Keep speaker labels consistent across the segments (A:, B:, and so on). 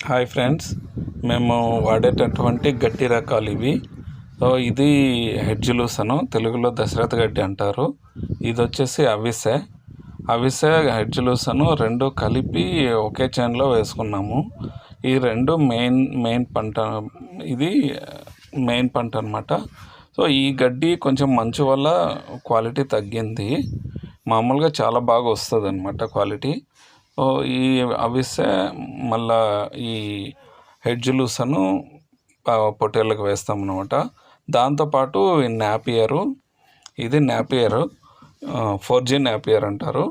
A: Hi friends, మేము వాడేటటువంటి గడ్డి రకాలు ఇవి. సో ఇది హెడ్జులూసను, తెలుగులో దశరథ గడ్డి అంటారు. ఇది వచ్చేసి అవిసె హెడ్జులూసను రెండు కలిపి ఒకే చేనులో వేసుకున్నాము. ఈ రెండు మెయిన్ పంట, ఇది మెయిన్ పంట అనమాట. సో ఈ గడ్డి కొంచెం మంచు వల్ల క్వాలిటీ తగ్గింది. మామూలుగా చాలా బాగా వస్తుంది అనమాట క్వాలిటీ. ఈ అవిసె మళ్ళా ఈ హెడ్జులూసను పొట్టేళ్ళకి వేస్తాం అనమాట. దాంతోపాటు నాపియరు, ఇది నాపియరు 4G నాపియర్ అంటారు.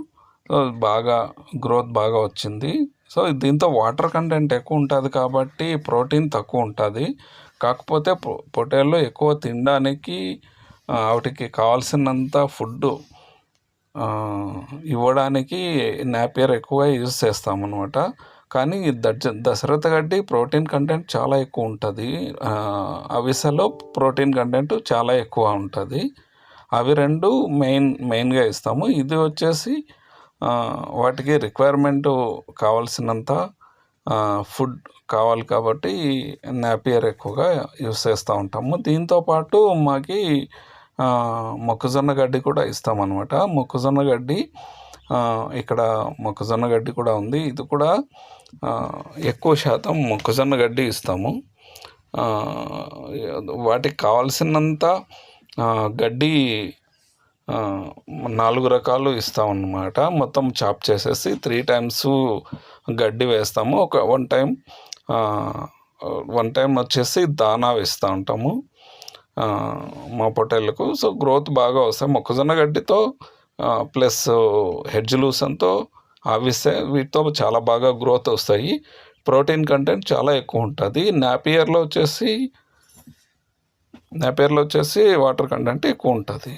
A: సో బాగా గ్రోత్ బాగా వచ్చింది. సో దీంతో వాటర్ కంటెంట్ ఎక్కువ ఉంటుంది కాబట్టి ప్రోటీన్ తక్కువ ఉంటుంది. కాకపోతే పొట్టేళ్ళు ఎక్కువ తినడానికి వాటికి కావాల్సినంత ఫుడ్ ఇవ్వడానికి నాపియర్ ఎక్కువగా యూజ్ చేస్తామన్నమాట. కానీ దశరథ గడ్డి ప్రోటీన్ కంటెంట్ చాలా ఎక్కువ ఉంటుంది. అవిసెలో ప్రోటీన్ కంటెంట్ చాలా ఎక్కువ ఉంటుంది. అవి రెండు మెయిన్గా ఇస్తాము. ఇది వచ్చేసి వాటికి రిక్వైర్మెంట్ కావాల్సినంత ఫుడ్ కావాలి కాబట్టి నాపియర్ ఎక్కువగా యూస్ చేస్తూ ఉంటాము. దీంతోపాటు మాకి మొక్కజొన్న గడ్డి కూడా ఇస్తామన్నమాట. మొక్కజొన్న గడ్డి ఇక్కడ మొక్కజొన్న గడ్డి కూడా ఉంది. ఇది కూడా ఎక్కువ శాతం మొక్కజొన్న గడ్డి ఇస్తాము. వాటికి కావాల్సినంత గడ్డి 4 రకాలు ఇస్తామన్నమాట. మొత్తం చాప్ చేసేసి 3 times గడ్డి వేస్తాము. వన్ టైం వచ్చేసి దానా వేస్తూ ఉంటాము మా పొట్టేళ్ళకు. సో గ్రోత్ బాగా వస్తాయి. మొక్కజొన్న గడ్డితో ప్లస్ హెడ్జులూసన్తో అవిసె వీటితో చాలా బాగా గ్రోత్ వస్తాయి. ప్రోటీన్ కంటెంట్ చాలా ఎక్కువ ఉంటుంది. నాపియర్లో వచ్చేసి వాటర్ కంటెంట్ ఎక్కువ ఉంటుంది.